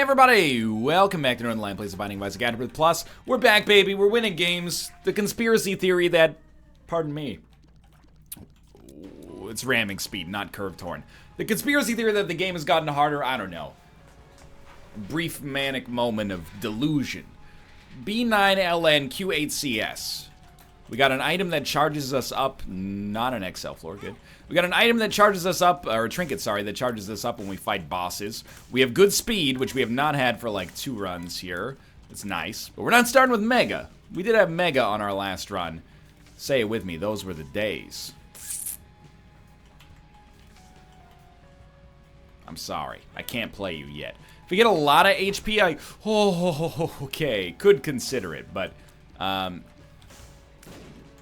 everybody! Welcome back to Northernlion Plays the Binding of Isaac AFTERBIRTH Plus. We're back, baby. We're winning games. The conspiracy theory that... Pardon me. It's ramming speed, not curved horn. The conspiracy theory that the game has gotten harder, I don't know. Brief manic moment of delusion. B9LNQ8CS. We got an item that charges us up, not an XL floor, good. We got an item that charges us up, or a trinket, sorry, that charges us up when we fight bosses. We have good speed, which we have not had for like 2 runs here. It's nice. But we're not starting with Mega. We did have Mega on our last run. Say it with me, those were the days. I'm sorry, I can't play you yet. If we get a lot of HP, okay, could consider it, but,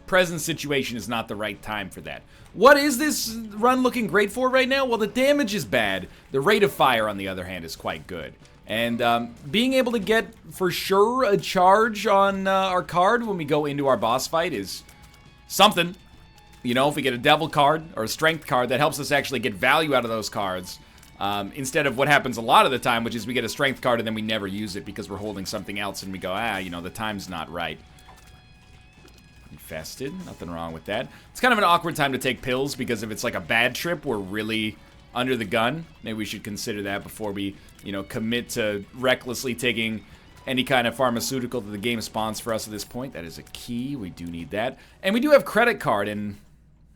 present situation is not the right time for that. What is this run looking great for right now? Well, the damage is bad. The rate of fire, on the other hand, is quite good. And being able to get, for sure, a charge on our card when we go into our boss fight is something. You know, if we get a devil card or a strength card, that helps us actually get value out of those cards. Instead of what happens a lot of the time, which is we get a strength card and then we never use it because we're holding something else and we go, you know, the time's not right. Infested, nothing wrong with that. It's kind of an awkward time to take pills because if it's like a bad trip, we're really under the gun. Maybe we should consider that before we, you know, commit to recklessly taking any kind of pharmaceutical that the game spawns for us at this point. That is a key. We do need that. And we do have credit card and,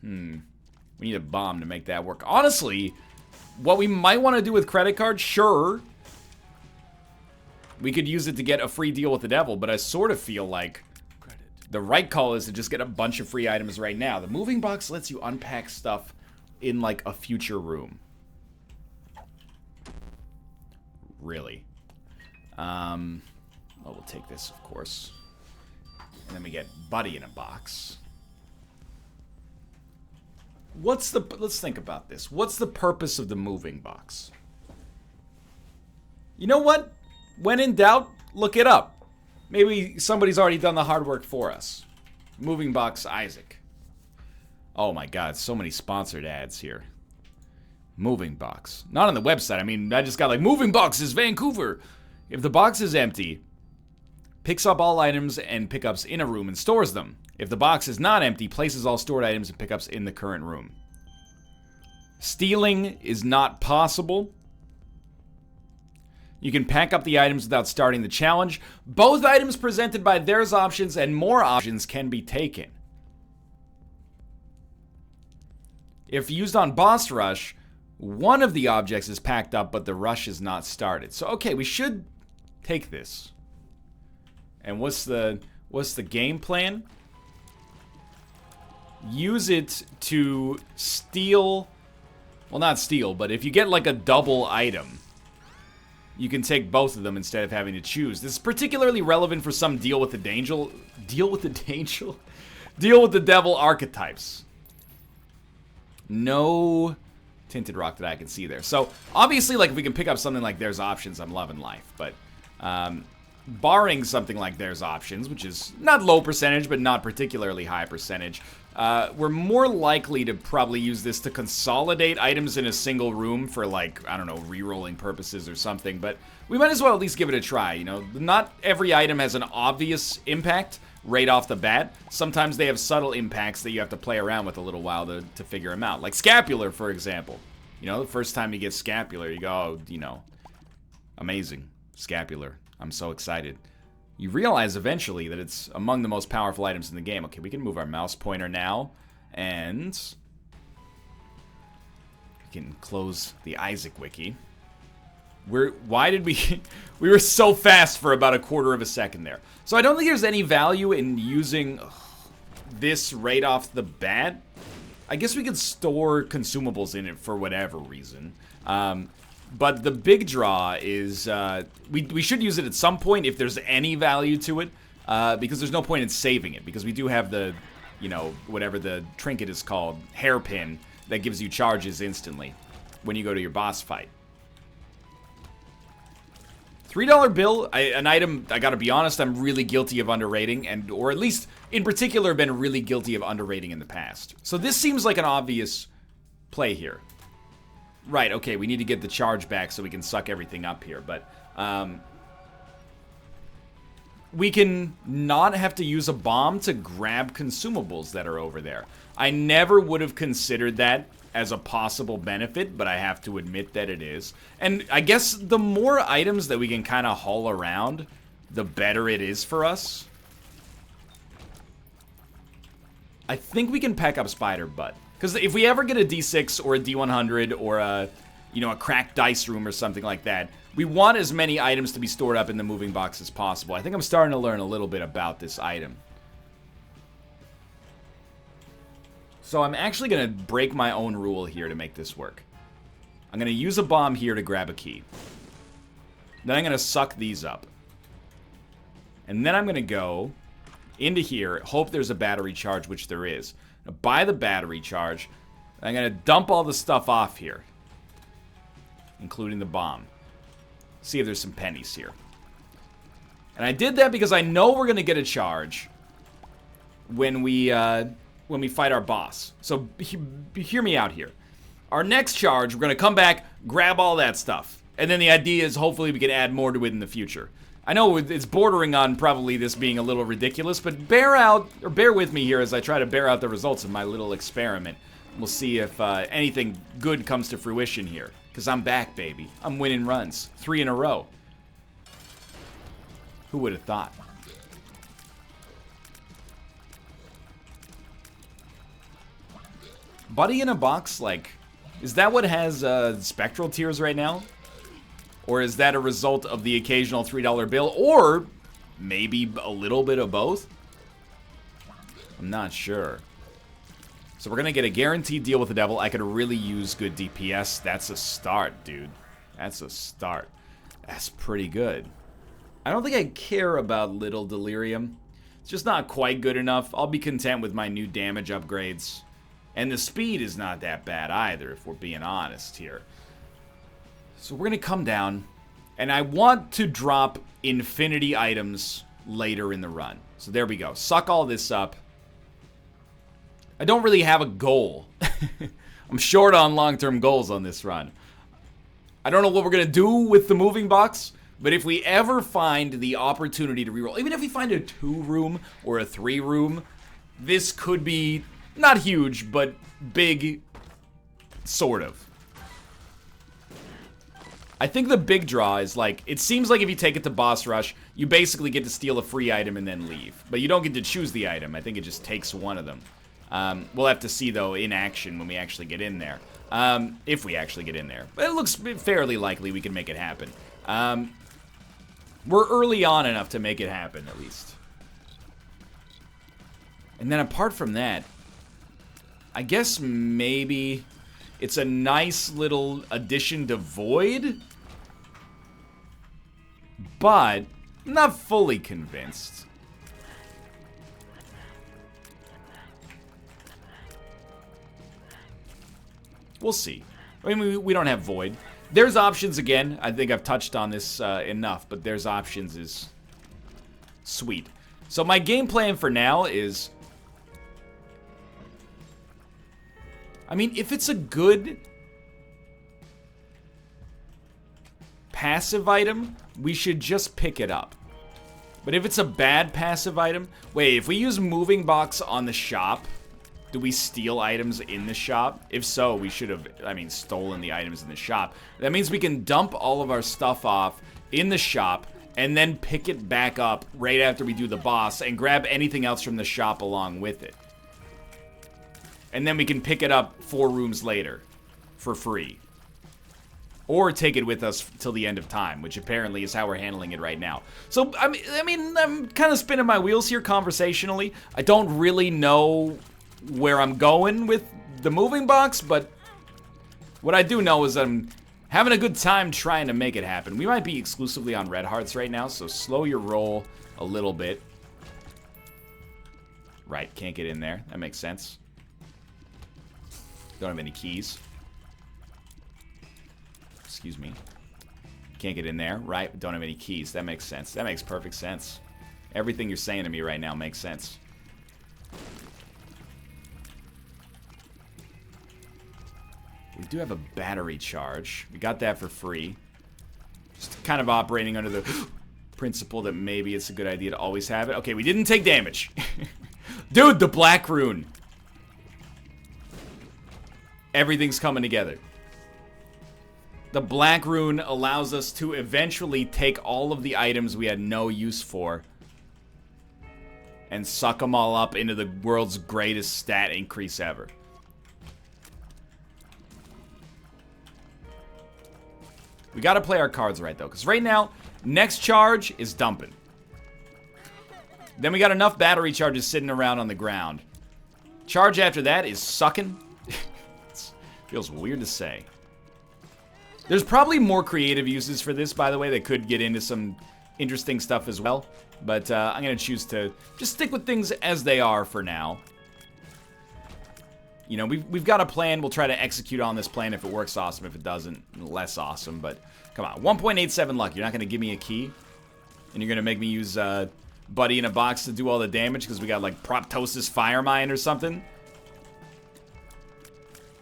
we need a bomb to make that work. Honestly, what we might want to do with credit card, sure, we could use it to get a free deal with the devil, but I sort of feel like the right call is to just get a bunch of free items right now. The moving box lets you unpack stuff in, like, a future room. Really. Well, we'll take this, of course. And then we get Buddy in a box. Let's think about this. What's the purpose of the moving box? You know what? When in doubt, look it up. Maybe somebody's already done the hard work for us. Moving box Isaac. Oh my god, so many sponsored ads here. Moving box. Not on the website. I mean, I just got like, moving boxes, Vancouver. If the box is empty, picks up all items and pickups in a room and stores them. If the box is not empty, places all stored items and pickups in the current room. Stealing is not possible. You can pack up the items without starting the challenge. Both items presented by there's options and more options can be taken. If used on boss rush, one of the objects is packed up, but the rush is not started. So, okay, we should take this. And what's the game plan? Use it to steal, well, not steal, but if you get like a double item, you can take both of them instead of having to choose. This is particularly relevant for some deal with the devil archetypes. No tinted rock that I can see there. So obviously, like, if we can pick up something like there's options, I'm loving life. But barring something like there's options, which is not low percentage, but not particularly high percentage, we're more likely to probably use this to consolidate items in a single room for, like, I don't know, re-rolling purposes or something, but we might as well at least give it a try, you know? Not every item has an obvious impact right off the bat. Sometimes they have subtle impacts that you have to play around with a little while to figure them out. Like Scapular, for example. You know, the first time you get Scapular, you go, oh, you know, amazing. Scapular. I'm so excited. You realize eventually that it's among the most powerful items in the game. Okay, we can move our mouse pointer now, and we can close the Isaac wiki. Why did we... we were so fast for about a quarter of a second there. So I don't think there's any value in using this right off the bat. I guess we could store consumables in it for whatever reason. But the big draw is, we should use it at some point if there's any value to it, because there's no point in saving it, because we do have the, you know, whatever the trinket is called, hairpin, that gives you charges instantly when you go to your boss fight. $3 bill, an item, I gotta be honest, I'm really guilty of underrating, or at least, in particular, been really guilty of underrating in the past. So this seems like an obvious play here. Right, okay, we need to get the charge back so we can suck everything up here, but we can not have to use a bomb to grab consumables that are over there. I never would have considered that as a possible benefit, but I have to admit that it is. And I guess the more items that we can kind of haul around, the better it is for us. I think we can pack up Spider Butt. Because if we ever get a D6 or a D100 or a, you know, a cracked dice room or something like that, we want as many items to be stored up in the moving box as possible. I think I'm starting to learn a little bit about this item. So I'm actually going to break my own rule here to make this work. I'm going to use a bomb here to grab a key. Then I'm going to suck these up. And then I'm going to go into here, hope there's a battery charge, which there is. Now, buy the battery charge. I'm going to dump all the stuff off here, including the bomb. See if there's some pennies here. And I did that because I know we're going to get a charge when we fight our boss. So hear me out here. Our next charge, we're going to come back, grab all that stuff. And then the idea is hopefully we can add more to it in the future. I know it's bordering on probably this being a little ridiculous, but bear with me here as I try to bear out the results of my little experiment. We'll see if anything good comes to fruition here. Because I'm back, baby. I'm winning runs. 3 in a row. Who would have thought? Buddy in a box, like, is that what has spectral tears right now? Or is that a result of the occasional $3 bill? Or maybe a little bit of both? I'm not sure. So we're going to get a guaranteed deal with the devil. I could really use good DPS. That's a start, dude. That's a start. That's pretty good. I don't think I care about Little Delirium. It's just not quite good enough. I'll be content with my new damage upgrades. And the speed is not that bad either, if we're being honest here. So we're going to come down, and I want to drop infinity items later in the run. So there we go. Suck all this up. I don't really have a goal. I'm short on long-term goals on this run. I don't know what we're going to do with the moving box, but if we ever find the opportunity to reroll, even if we find a 2-room or a 3-room, this could be not huge, but big, sort of. I think the big draw is, like, it seems like if you take it to boss rush, you basically get to steal a free item and then leave. But you don't get to choose the item. I think it just takes one of them. We'll have to see, though, in action when we actually get in there. If we actually get in there. But it looks fairly likely we can make it happen. We're early on enough to make it happen, at least. And then apart from that, I guess maybe it's a nice little addition to Void. But I'm not fully convinced. We'll see. I mean, we don't have Void. There's options again. I think I've touched on this enough, but there's options is sweet. So my game plan for now is, I mean, if it's a good passive item, we should just pick it up. But if it's a bad passive item, wait, if we use moving box on the shop, do we steal items in the shop? If so, we should have, I mean, stolen the items in the shop. That means we can dump all of our stuff off in the shop and then pick it back up right after we do the boss and grab anything else from the shop along with it. And then we can pick it up 4 rooms later for free. Or take it with us till the end of time, which apparently is how we're handling it right now. So, I mean, I'm kind of spinning my wheels here conversationally. I don't really know where I'm going with the moving box, but what I do know is I'm having a good time trying to make it happen. We might be exclusively on red hearts right now, so slow your roll a little bit. Right, can't get in there. That makes sense. Don't have any keys. Excuse me. Can't get in there, right? Don't have any keys. That makes sense. That makes perfect sense. Everything you're saying to me right now makes sense. We do have a battery charge. We got that for free. Just kind of operating under the principle that maybe it's a good idea to always have it. Okay, we didn't take damage. Dude, the black rune. Everything's coming together. The black rune allows us to eventually take all of the items we had no use for and suck them all up into the world's greatest stat increase ever. We gotta play our cards right, though, because right now, next charge is dumping. Then we got enough battery charges sitting around on the ground. Charge after that is sucking. Feels weird to say. There's probably more creative uses for this, by the way, that could get into some interesting stuff as well. But I'm going to choose to just stick with things as they are for now. You know, we've got a plan. We'll try to execute on this plan. If it works, awesome. If it doesn't, less awesome. But come on, 1.87 luck. You're not going to give me a key? And you're going to make me use Buddy in a Box to do all the damage because we got, like, Proptosis Fire Mine or something?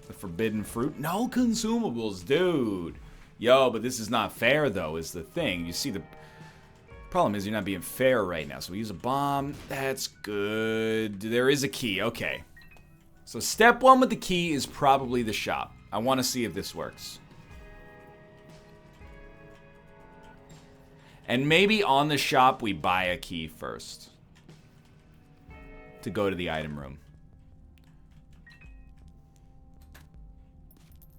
The forbidden fruit? No consumables, dude. Yo, but this is not fair, though, is the thing. You see, the problem is you're not being fair right now. So we use a bomb. That's good. There is a key. Okay. So step one with the key is probably the shop. I want to see if this works. And maybe on the shop we buy a key first to go to the item room.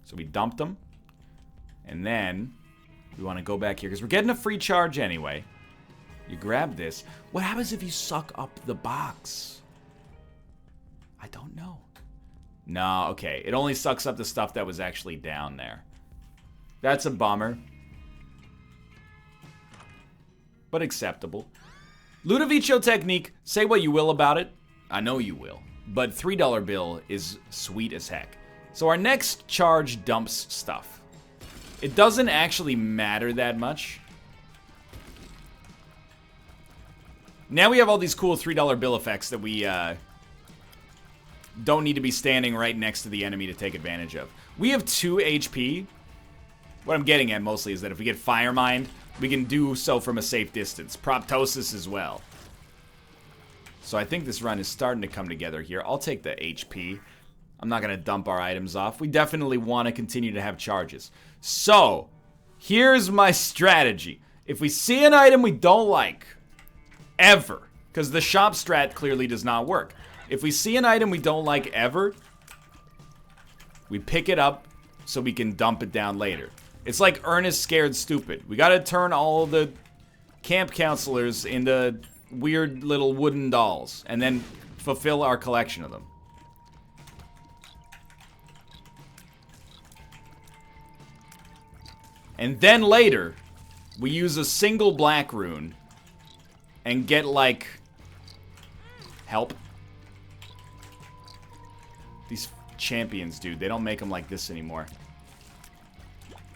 So we dumped them. And then we want to go back here because we're getting a free charge anyway. You grab this. What happens if you suck up the box? I don't know. No, okay. It only sucks up the stuff that was actually down there. That's a bummer. But acceptable. Ludovico technique, say what you will about it. I know you will. But $3 bill is sweet as heck. So our next charge dumps stuff. It doesn't actually matter that much. Now we have all these cool $3 bill effects that we don't need to be standing right next to the enemy to take advantage of. We have 2 HP. What I'm getting at mostly is that if we get Fire Mind, we can do so from a safe distance. Proptosis as well. So I think this run is starting to come together here. I'll take the HP. I'm not going to dump our items off. We definitely want to continue to have charges. So, here's my strategy. If we see an item we don't like, ever, because the shop strat clearly does not work. If we see an item we don't like ever, we pick it up so we can dump it down later. It's like Ernest Scared Stupid. We got to turn all the camp counselors into weird little wooden dolls and then fulfill our collection of them. And then later, we use a single black rune and get, like, help. These champions, dude, they don't make them like this anymore.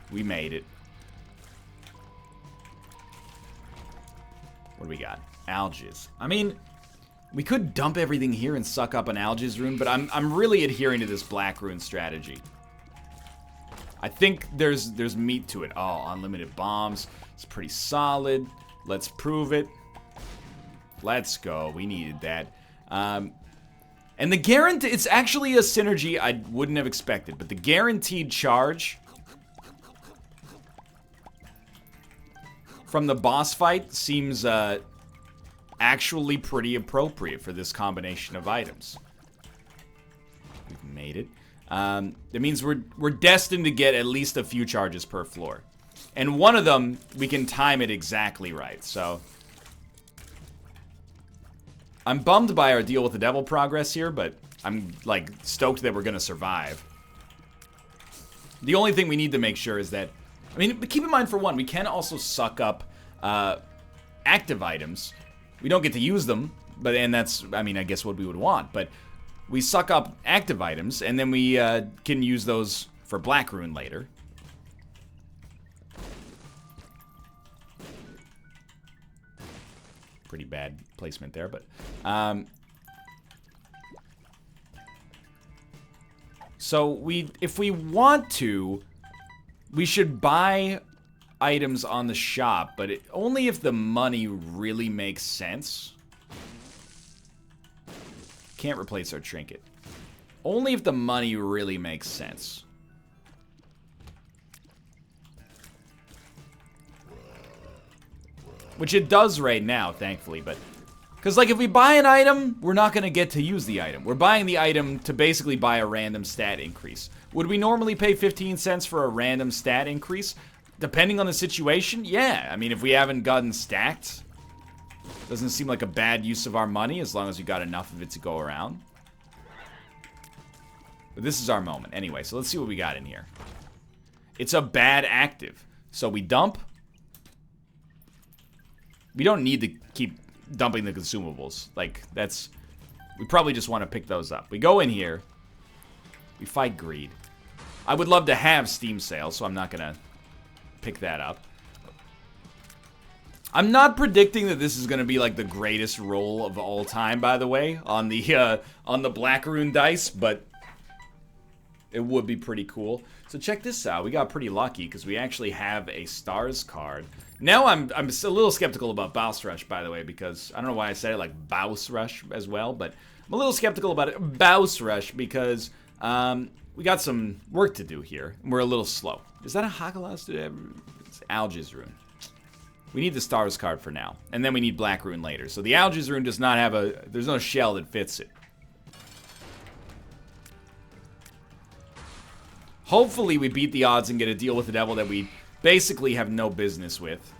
We made it. What do we got? Algiz. I mean, we could dump everything here and suck up an Algiz rune, but I'm really adhering to this black rune strategy. I think there's meat to it. Oh, unlimited bombs. It's pretty solid. Let's prove it. Let's go. We needed that. And the guarantee, it's actually a synergy I wouldn't have expected, but the guaranteed charge from the boss fight seems actually pretty appropriate for this combination of items. We've made it. That means we're destined to get at least a few charges per floor. And one of them, we can time it exactly right, so I'm bummed by our deal with the devil progress here, but I'm, like, stoked that we're gonna survive. The only thing we need to make sure is that, I mean, but keep in mind, for one, we can also suck up active items. We don't get to use them, but, and that's, I mean, I guess what we would want, but we suck up active items, and then we can use those for Black Rune later. Pretty bad placement there, but... So if we want to, we should buy items on the shop, but only if the money really makes sense. Can't replace our trinket. Only if the money really makes sense. Which it does right now, thankfully, but... Because, like, if we buy an item, we're not going to get to use the item. We're buying the item to basically buy a random stat increase. Would we normally pay 15 cents for a random stat increase? Depending on the situation, yeah. I mean, if we haven't gotten stacked, doesn't seem like a bad use of our money as long as we got enough of it to go around. But this is our moment. Anyway, so let's see what we got in here. It's a bad active. So we dump. We don't need to keep dumping the consumables. Like, that's... We probably just want to pick those up. We go in here. We fight greed. I would love to have Steam sales, so I'm not going to pick that up. I'm not predicting that this is going to be, like, the greatest roll of all time, by the way, on the Black Rune dice, but it would be pretty cool. So check this out. We got pretty lucky because we actually have a Stars card. Now I'm a little skeptical about Boss Rush, by the way, because I don't know why I said it like Boss Rush as well, but I'm a little skeptical about it. Boss Rush because we got some work to do here, and we're a little slow. Is that a Hakalas? It's Alga's Rune. We need the Stars card for now, and then we need Black Rune later. So the Alga's Rune does not have a... There's no shell that fits it. Hopefully we beat the odds and get a deal with the devil that we basically have no business with.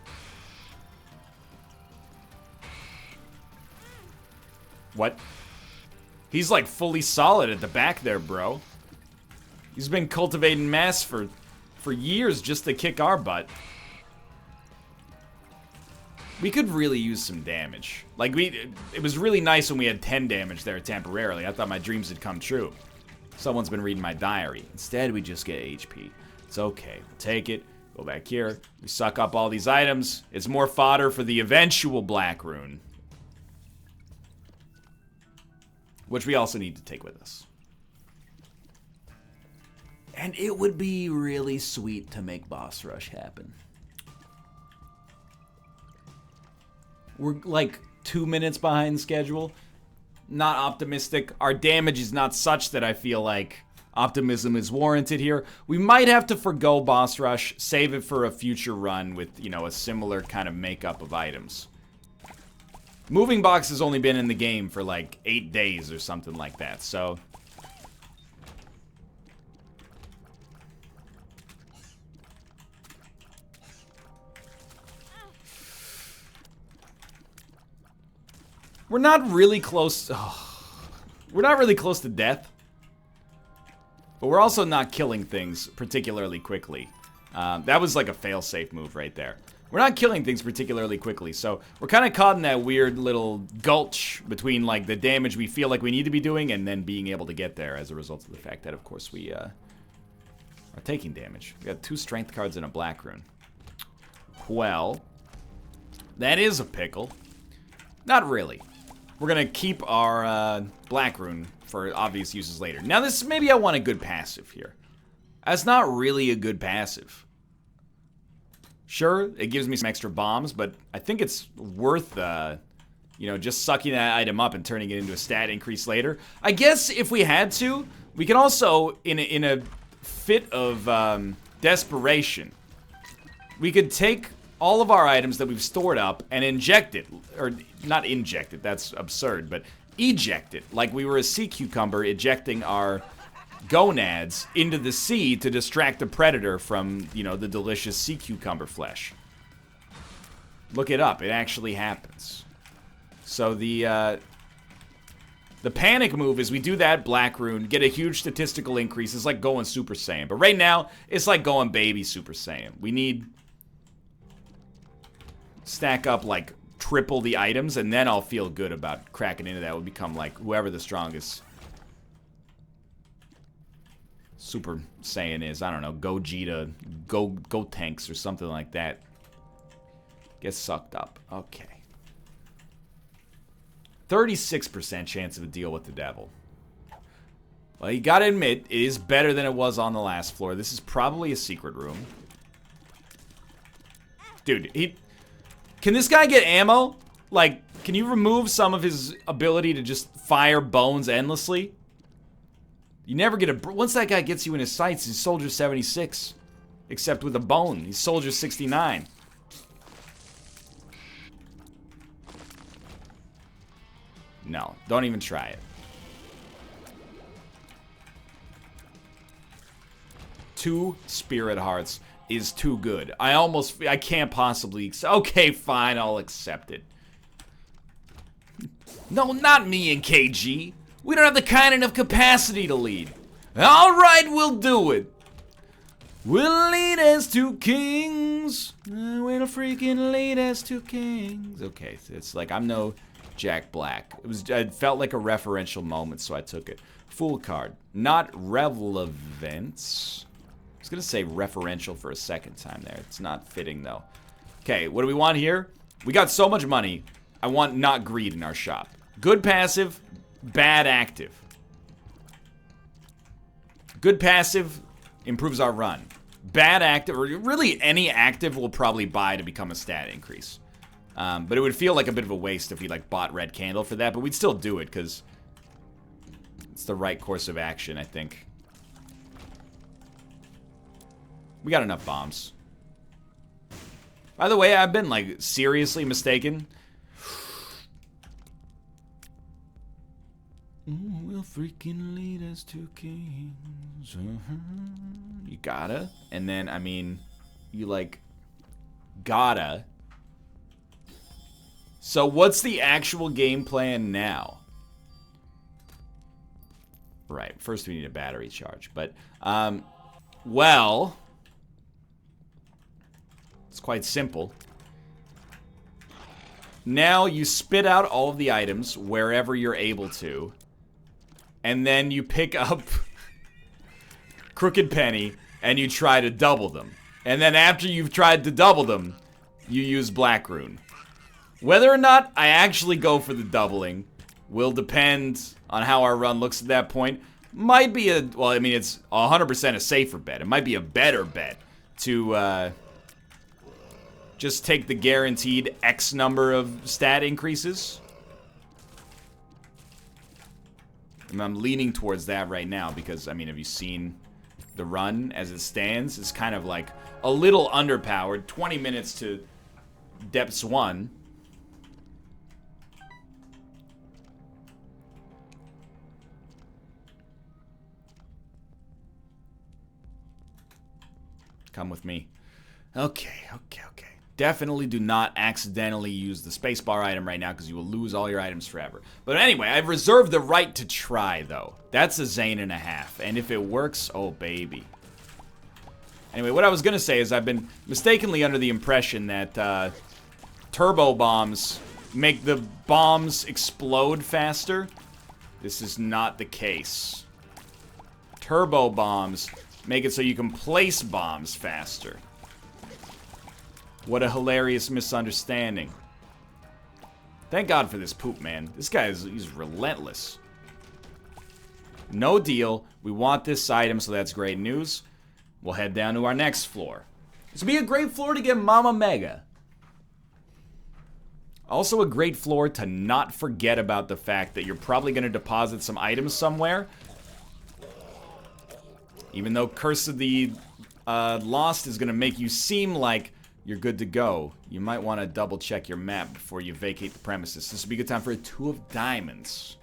What? He's like fully solid at the back there, bro. He's been cultivating mass for years just to kick our butt. We could really use some damage. Like, it was really nice when we had 10 damage there temporarily. I thought my dreams had come true. Someone's been reading my diary. Instead, we just get HP. It's okay. We'll take it. Go back here. We suck up all these items. It's more fodder for the eventual Black Rune. Which we also need to take with us. And it would be really sweet to make Boss Rush happen. We're like 2 minutes behind schedule. Not optimistic. Our damage is not such that I feel like optimism is warranted here. We might have to forgo Boss Rush, save it for a future run with, you know, a similar kind of makeup of items. Moving Box has only been in the game for like 8 days or something like that, so... We're not really close... We're not really close to death. But we're also not killing things particularly quickly. That was like a fail-safe move right there. We're not killing things particularly quickly, so we're kind of caught in that weird little gulch between like the damage we feel like we need to be doing and then being able to get there as a result of the fact that, of course, we are taking damage. We got 2 strength cards and a Black Rune. Well, that is a pickle. Not really. We're gonna keep our Black Rune for obvious uses later. Now this, maybe I want a good passive here. That's not really a good passive. Sure, it gives me some extra bombs, but I think it's worth, you know, just sucking that item up and turning it into a stat increase later. I guess if we had to, we can also, in a fit of desperation, we could take all of our items that we've stored up and inject it, or not inject it, that's absurd, but eject it, like we were a sea cucumber ejecting our gonads into the sea to distract the predator from, you know, the delicious sea cucumber flesh. Look it up, it actually happens. So the panic move is we do that Black Rune, get a huge statistical increase. It's like going Super Saiyan, but right now it's like going baby Super Saiyan. We need stack up like triple the items, and then I'll feel good about cracking into that. We'll become like whoever the strongest Super Saiyan is. I don't know, Gogeta, Go Tanks or something like that. Get sucked up. Okay. 36% chance of a deal with the devil. Well, you gotta admit, it is better than it was on the last floor. This is probably a secret room. Dude, can this guy get ammo? Like, can you remove some of his ability to just fire bones endlessly? You never get a... Once that guy gets you in his sights, he's Soldier 76. Except with a bone. He's Soldier 69. No, don't even try it. 2 spirit hearts is too good. I can't possibly... Okay, fine, I'll accept it. No, not me and KG. We don't have the kind enough capacity to lead. Alright, we'll do it. We'll lead as 2 kings. We'll freaking lead as 2 kings. Okay, it's like I'm no Jack Black. It felt like a referential moment, so I took it. Fool card. Not relevant. I was gonna say referential for a second time there. It's not fitting though. Okay, what do we want here? We got so much money. I want not greed in our shop. Good passive, bad active. Good passive improves our run. Bad active, or really any active, will probably buy to become a stat increase. But it would feel like a bit of a waste if we like bought red candle for that, but we'd still do it because it's the right course of action, I think. We got enough bombs. By the way, I've been like seriously mistaken. We'll freaking lead us to kings. You gotta. And then, I mean, you like gotta. So what's the actual game plan now? Right, first we need a battery charge. But, well, it's quite simple. Now you spit out all of the items wherever you're able to. And then you pick up Crooked Penny and you try to double them. And then after you've tried to double them, you use Black Rune. Whether or not I actually go for the doubling will depend on how our run looks at that point. Might be a, well, I mean, it's 100% a safer bet. It might be a better bet to just take the guaranteed X number of stat increases. I'm leaning towards that right now because, I mean, have you seen the run as it stands? It's kind of like a little underpowered. 20 minutes to depths 1. Come with me. Okay. Definitely do not accidentally use the spacebar item right now because you will lose all your items forever. But anyway, I've reserved the right to try, though. That's a Zane and a half. And if it works, oh, baby. Anyway, what I was going to say is I've been mistakenly under the impression that turbo bombs make the bombs explode faster. This is not the case. Turbo bombs make it so you can place bombs faster. What a hilarious misunderstanding. Thank God for this poop, man. This guy he's relentless. No deal. We want this item, so that's great news. We'll head down to our next floor. This would be a great floor to get Mama Mega. Also a great floor to not forget about the fact that you're probably going to deposit some items somewhere. Even though Curse of the Lost is going to make you seem like you're good to go, you might want to double check your map before you vacate the premises. This would be a good time for a 2 of diamonds.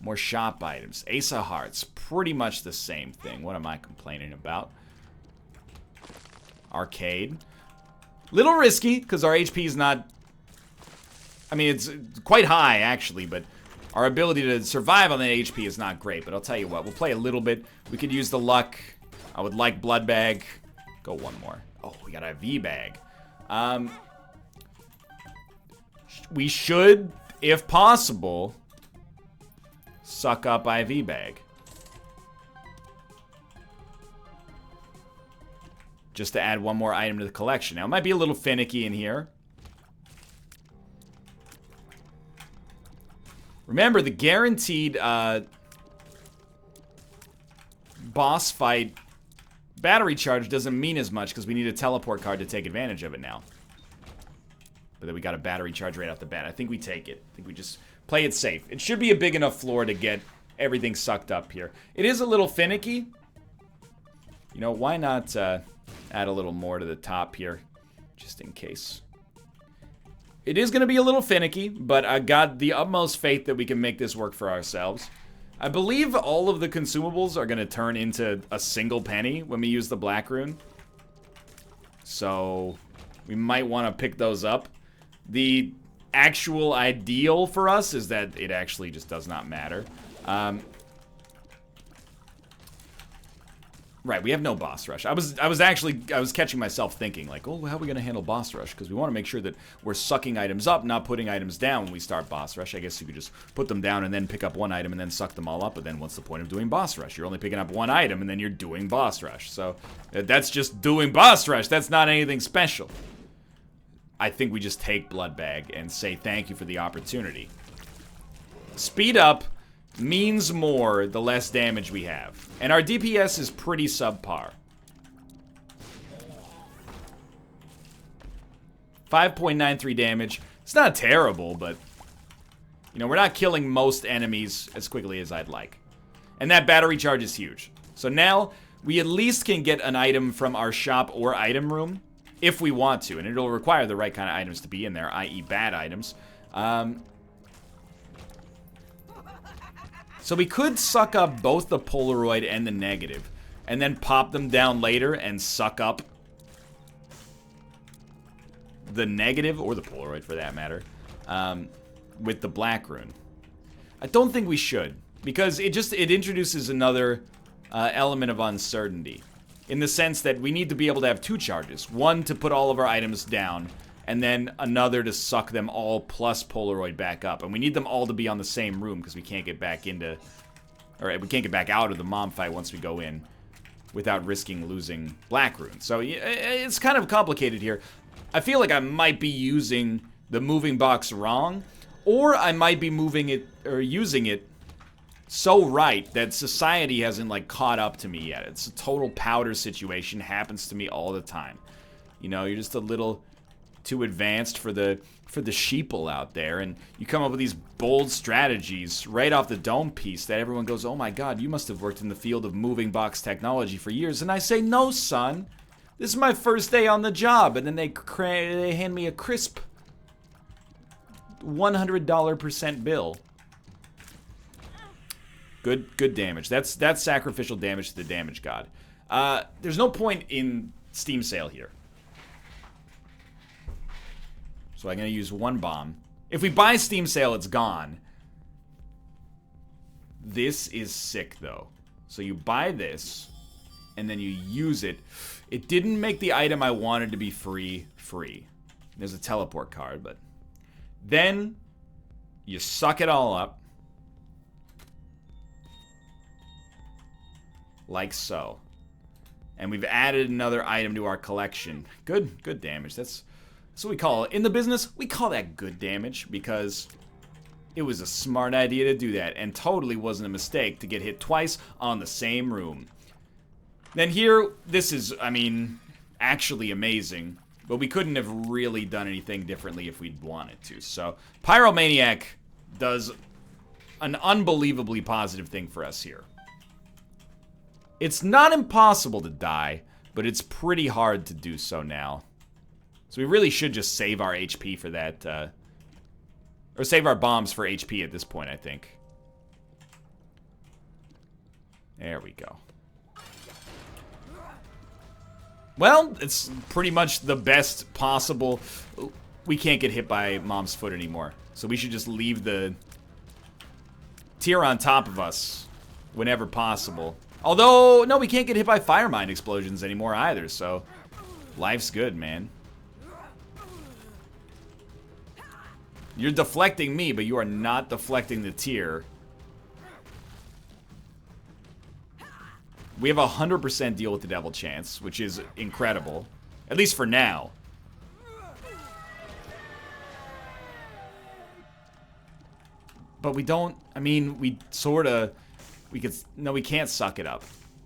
More shop items. Ace of hearts. Pretty much the same thing. What am I complaining about? Arcade. Little risky, because our HP is not... I mean, it's quite high, actually, but our ability to survive on that HP is not great. But I'll tell you what, we'll play a little bit. We could use the luck. I would like blood bag. Go one more. Oh, we got a V-bag. We should, if possible, suck up IV bag. Just to add one more item to the collection. Now, it might be a little finicky in here. Remember, the guaranteed boss fight, battery charge doesn't mean as much because we need a teleport card to take advantage of it now. But then we got a battery charge right off the bat. I think we take it. I think we just play it safe. It should be a big enough floor to get everything sucked up here. It is a little finicky. You know, why not add a little more to the top here, just in case. It is going to be a little finicky, but I got the utmost faith that we can make this work for ourselves. I believe all of the consumables are going to turn into a single penny when we use the black rune. So we might want to pick those up. The actual ideal for us is that it actually just does not matter. Right, we have no boss rush. I was catching myself thinking, like, oh, how are we going to handle boss rush? Because we want to make sure that we're sucking items up, not putting items down when we start boss rush. I guess you could just put them down and then pick up one item and then suck them all up, but then what's the point of doing boss rush? You're only picking up one item and then you're doing boss rush. So that's just doing boss rush. That's not anything special. I think we just take Blood Bag and say thank you for the opportunity. Speed up means more the less damage we have. And our DPS is pretty subpar. 5.93 damage. It's not terrible, but you know, we're not killing most enemies as quickly as I'd like. And that battery charge is huge. So now we at least can get an item from our shop or item room if we want to. And it'll require the right kind of items to be in there, i.e. bad items. So we could suck up both the Polaroid and the negative, and then pop them down later and suck up the negative, or the Polaroid for that matter, with the black rune. I don't think we should, because it introduces another element of uncertainty, in the sense that we need to be able to have two charges. One to put all of our items down, and then another to suck them all plus Polaroid back up. And we need them all to be on the same room because we can't get back into... Or we can't get back out of the mom fight once we go in without risking losing black rune. So it's kind of complicated here. I feel like I might be using the moving box wrong, or I might be moving it or using it so right that society hasn't like caught up to me yet. It's a total powder situation. Happens to me all the time. You know, you're just a little too advanced for the sheeple out there, and you come up with these bold strategies right off the dome piece that everyone goes, oh my god, you must have worked in the field of moving box technology for years. And I say, no son, this is my first day on the job. And then they hand me a crisp $100% bill. Good damage. That's sacrificial damage to the damage god. There's no point in Steam sale here. So I'm going to use one bomb. If we buy Steam sale, it's gone. This is sick, though. So you buy this, and then you use it. It didn't make the item I wanted to be free. There's a teleport card, but... Then, you suck it all up. Like so. And we've added another item to our collection. Good damage. That's what we call it. In the business, we call that good damage because it was a smart idea to do that and totally wasn't a mistake to get hit twice on the same room. Then here, this is, I mean, actually amazing, but we couldn't have really done anything differently if we'd wanted to. So, Pyromaniac does an unbelievably positive thing for us here. It's not impossible to die, but it's pretty hard to do so now. So we really should just save our HP for that, or save our bombs for HP at this point, I think. There we go. Well, it's pretty much the best possible. We can't get hit by Mom's foot anymore, so we should just leave the tier on top of us whenever possible. Although, no, we can't get hit by fire mine explosions anymore either, so life's good, man. You're deflecting me, but you are not deflecting the tier. We have a 100% deal with the devil chance, which is incredible. At least for now. But we don't, I mean, we sorta, we could, no, we can't suck it up.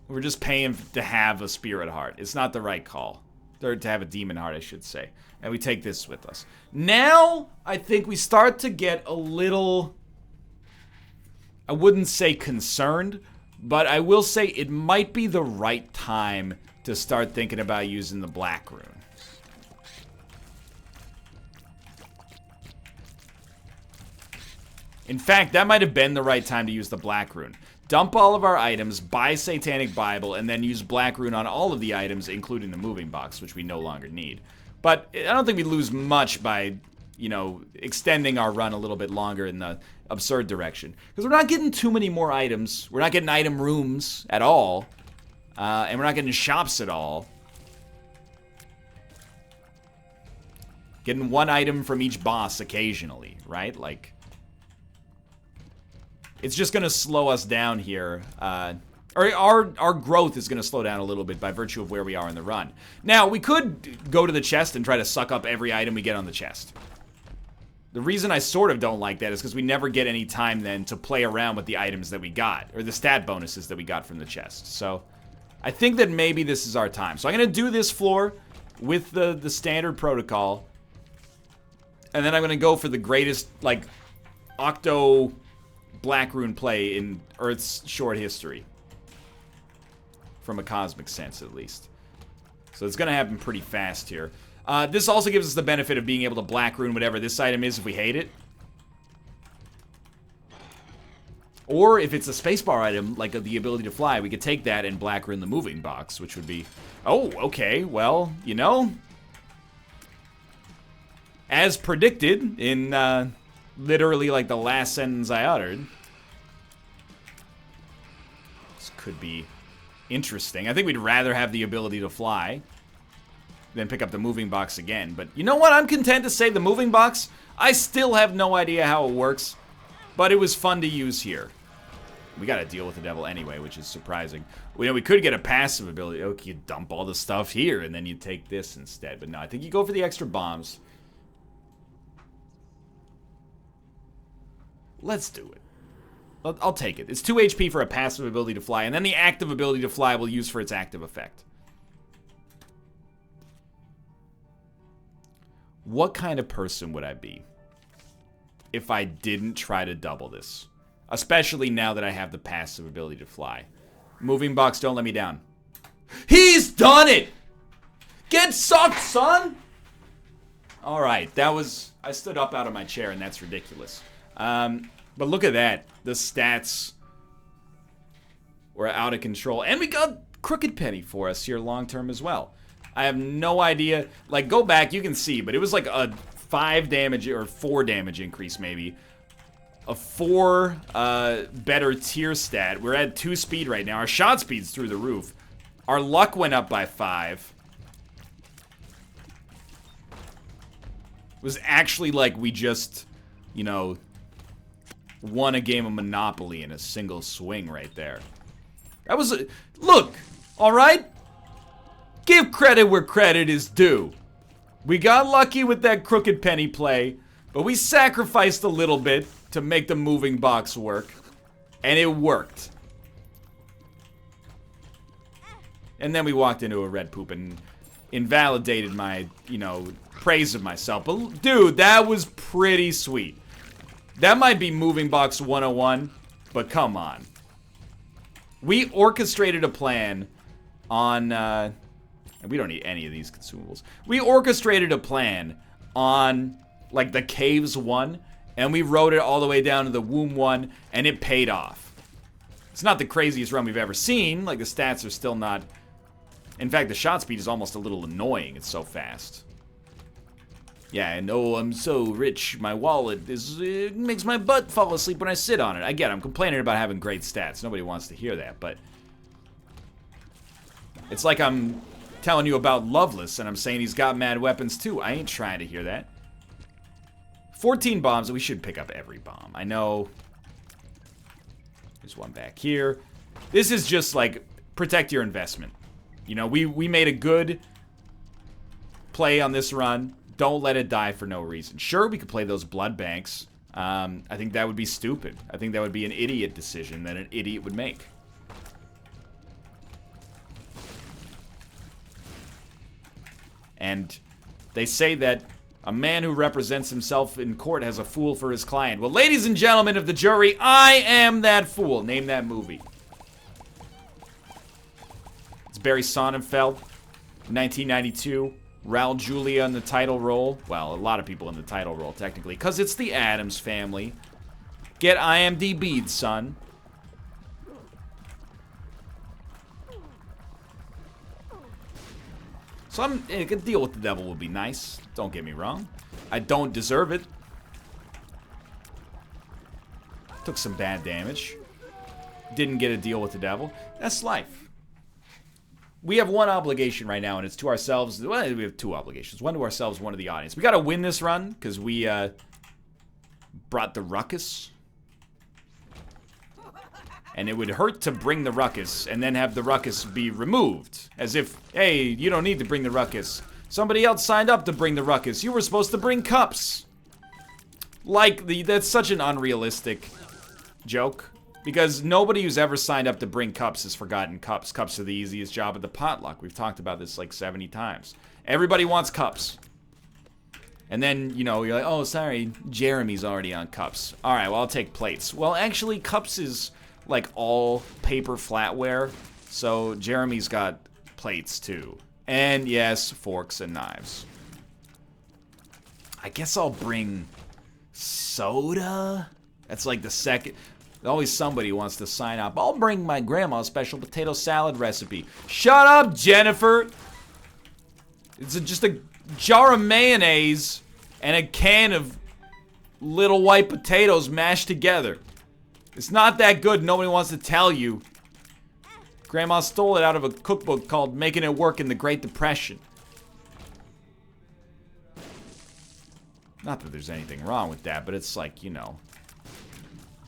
We're just paying to have a spirit heart. It's not the right call. Or to have a demon heart, I should say. And we take this with us. Now, I think we start to get a little... I wouldn't say concerned, but I will say it might be the right time to start thinking about using the black rune. In fact, that might have been the right time to use the black rune. Dump all of our items, buy Satanic Bible, and then use black rune on all of the items, including the moving box, which we no longer need. But I don't think we lose much by, you know, extending our run a little bit longer in the absurd direction. Because we're not getting too many more items. We're not getting item rooms at all. And we're not getting shops at all. Getting one item from each boss occasionally, right? Like... It's just going to slow us down here. Or our growth is going to slow down a little bit by virtue of where we are in the run. Now, we could go to the chest and try to suck up every item we get on the chest. The reason I sort of don't like that is because we never get any time then to play around with the items that we got. Or the stat bonuses that we got from the chest. So, I think that maybe this is our time. So I'm going to do this floor with the standard protocol. And then I'm going to go for the greatest, like, octo... black rune play in Earth's short history. From a cosmic sense, at least. So it's going to happen pretty fast here. This also gives us the benefit of being able to black rune whatever this item is if we hate it. Or if it's a spacebar item, like the ability to fly, we could take that and black rune the moving box, which would be... Oh, okay, well, you know... As predicted in... literally, like, the last sentence I uttered. This could be interesting. I think we'd rather have the ability to fly than pick up the moving box again. But you know what? I'm content to say the moving box, I still have no idea how it works. But it was fun to use here. We gotta deal with the devil anyway, which is surprising. You know, we could get a passive ability. Okay, you dump all the stuff here, and then you take this instead. But no, I think you go for the extra bombs. Let's do it. I'll take it. It's 2 HP for a passive ability to fly, and then the active ability to fly we'll use for its active effect. What kind of person would I be if I didn't try to double this? Especially now that I have the passive ability to fly. Moving box, don't let me down. He's done it! Get sucked, son! Alright, that was... I stood up out of my chair, and that's ridiculous. But look at that. The stats were out of control. And we got Crooked Penny for us here long term as well. I have no idea. Like, go back, you can see, but it was like a 5 damage or 4 damage increase maybe. A 4 better tier stat. We're at 2 speed right now. Our shot speed's through the roof. Our luck went up by 5. It was actually like we just, you know, won a game of Monopoly in a single swing right there. That was a... Look! Alright? Give credit where credit is due. We got lucky with that Crooked Penny play, but we sacrificed a little bit to make the moving box work. And it worked. And then we walked into a red poop and invalidated my, you know, praise of myself. But, dude, that was pretty sweet. That might be Moving Box 101, but come on. We orchestrated a plan on, and we don't need any of these consumables. We orchestrated a plan on, like, the Caves 1, and we rode it all the way down to the Womb 1, and it paid off. It's not the craziest run we've ever seen. Like, the stats are still not... In fact, the shot speed is almost a little annoying. It's so fast. Yeah, and oh, I'm so rich. My wallet it makes my butt fall asleep when I sit on it. I get it. I'm complaining about having great stats. Nobody wants to hear that, but... It's like I'm telling you about Loveless, and I'm saying he's got mad weapons, too. I ain't trying to hear that. 14 bombs. We should pick up every bomb. I know. There's one back here. This is just, like, protect your investment. You know, we made a good play on this run. Don't let it die for no reason. Sure, we could play those blood banks. I think that would be stupid. I think that would be an idiot decision that an idiot would make. And they say that a man who represents himself in court has a fool for his client. Well, ladies and gentlemen of the jury, I am that fool. Name that movie. It's Barry Sonnenfeld, 1992. Raul Julia in the title role. Well, a lot of people in the title role, technically, because it's the Addams Family. Get IMDb'd, son. So a good deal with the devil would be nice. Don't get me wrong. I don't deserve it. Took some bad damage. Didn't get a deal with the devil. That's life. We have one obligation right now, and it's to ourselves. Well, we have two obligations. One to ourselves, one to the audience. We got to win this run, because we brought the ruckus. And it would hurt to bring the ruckus, and then have the ruckus be removed. As if, hey, you don't need to bring the ruckus. Somebody else signed up to bring the ruckus. You were supposed to bring cups. Like, that's such an unrealistic joke. Because nobody who's ever signed up to bring cups has forgotten cups. Cups are the easiest job at the potluck. We've talked about this like 70 times. Everybody wants cups. And then, you know, you're like, oh, sorry, Jeremy's already on cups. All right, well, I'll take plates. Well, actually, cups is like all paper flatware. So Jeremy's got plates too. And yes, forks and knives. I guess I'll bring soda. That's like the second. Always somebody wants to sign up. I'll bring my grandma's special potato salad recipe. Shut up, Jennifer. It's just a jar of mayonnaise and a can of little white potatoes mashed together. It's not that good. Nobody wants to tell you. Grandma stole it out of a cookbook called Making It Work in the Great Depression. Not that there's anything wrong with that, but it's like, you know,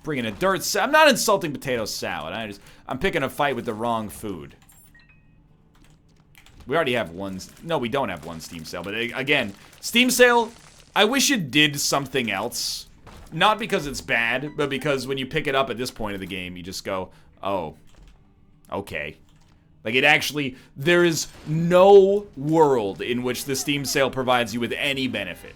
bringing a dirt salad. I'm not insulting potato salad. I'm picking a fight with the wrong food. We already have one. No, we don't have one Steam sale. But again, Steam sale, I wish it did something else. Not because it's bad, but because when you pick it up at this point of the game, you just go, oh, okay. Like, it actually, there is no world in which the Steam sale provides you with any benefit.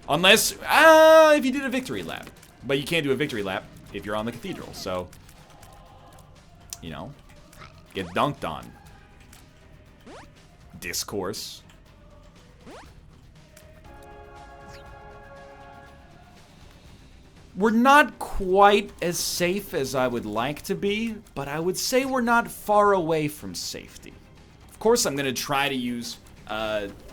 Unless, if you did a victory lap. But you can't do a victory lap if you're on the cathedral, so, you know, get dunked on. Discourse. We're not quite as safe as I would like to be, but I would say we're not far away from safety. Of course, I'm going to try to use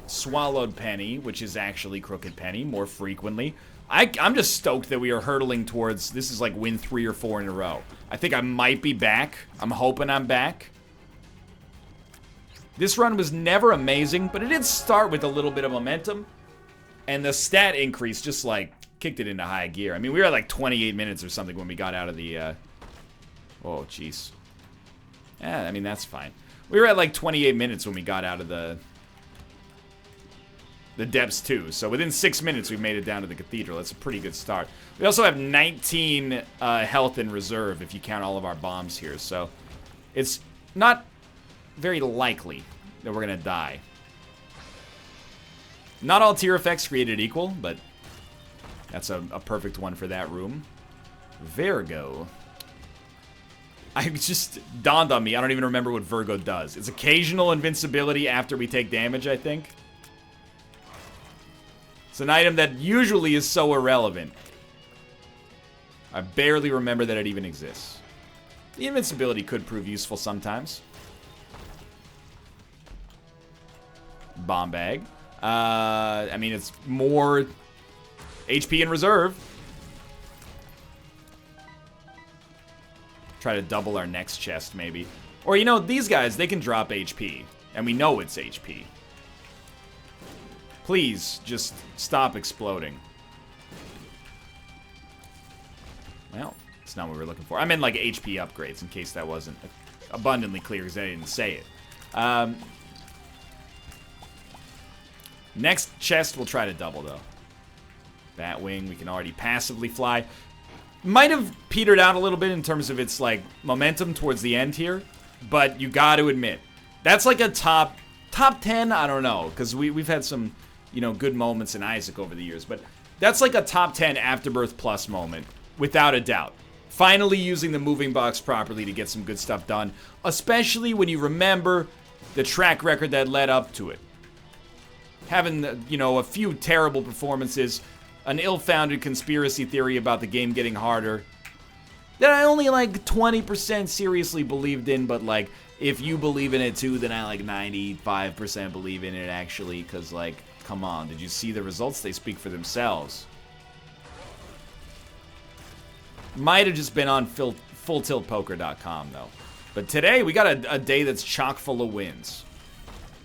Swallowed Penny, which is actually Crooked Penny, more frequently. I'm just stoked that we are hurtling towards, this is like win 3 or 4 in a row. I think I might be back. I'm hoping I'm back. This run was never amazing, but it did start with a little bit of momentum. And the stat increase just like kicked it into high gear. I mean, we were at like 28 minutes or something when we got out of the, oh, jeez. Yeah, I mean, that's fine. We were at like 28 minutes when we got out of the depths too. So within 6 minutes, we made it down to the cathedral. That's a pretty good start. We also have 19 health in reserve if you count all of our bombs here. So it's not very likely that we're going to die. Not all tier effects created equal, but that's a perfect one for that room. Virgo. I just dawned on me. I don't even remember what Virgo does. It's occasional invincibility after we take damage, I think. It's an item that usually is so irrelevant. I barely remember that it even exists. The invincibility could prove useful sometimes. Bomb bag. I mean, it's more HP in reserve. Try to double our next chest, maybe. Or, you know, these guys, they can drop HP. And we know it's HP. Please, just stop exploding. Well, it's not what we were looking for. I meant like HP upgrades, in case that wasn't abundantly clear, because I didn't say it. Next chest, we'll try to double, though. Batwing, we can already passively fly. Might have petered out a little bit in terms of its, like, momentum towards the end here. But you got to admit, that's like a top Top 10, I don't know, because we've had some, you know, good moments in Isaac over the years, but that's like a top 10 Afterbirth Plus moment, without a doubt. Finally using the moving box properly to get some good stuff done, especially when you remember the track record that led up to it. Having, you know, a few terrible performances, an ill-founded conspiracy theory about the game getting harder that I only like 20% seriously believed in, but like, if you believe in it too, then I like 95% believe in it actually, because like, come on, did you see the results? They speak for themselves. Might have just been on fulltiltpoker.com though. But today, we got a day that's chock full of wins.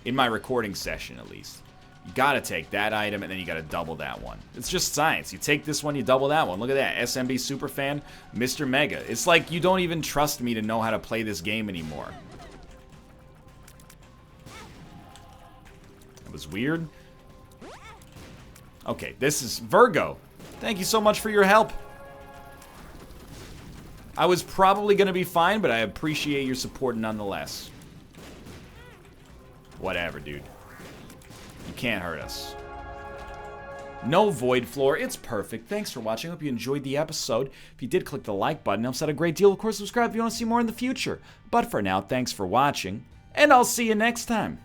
In my recording session, at least. You gotta take that item, and then you gotta double that one. It's just science. You take this one, you double that one. Look at that. SMB Superfan, Mr. Mega. It's like you don't even trust me to know how to play this game anymore. That was weird. Okay, this is Virgo. Thank you so much for your help. I was probably going to be fine, but I appreciate your support nonetheless. Whatever, dude. You can't hurt us. No void floor. It's perfect. Thanks for watching. I hope you enjoyed the episode. If you did, click the like button. It helps out a great deal. Of course, subscribe if you want to see more in the future. But for now, thanks for watching, and I'll see you next time.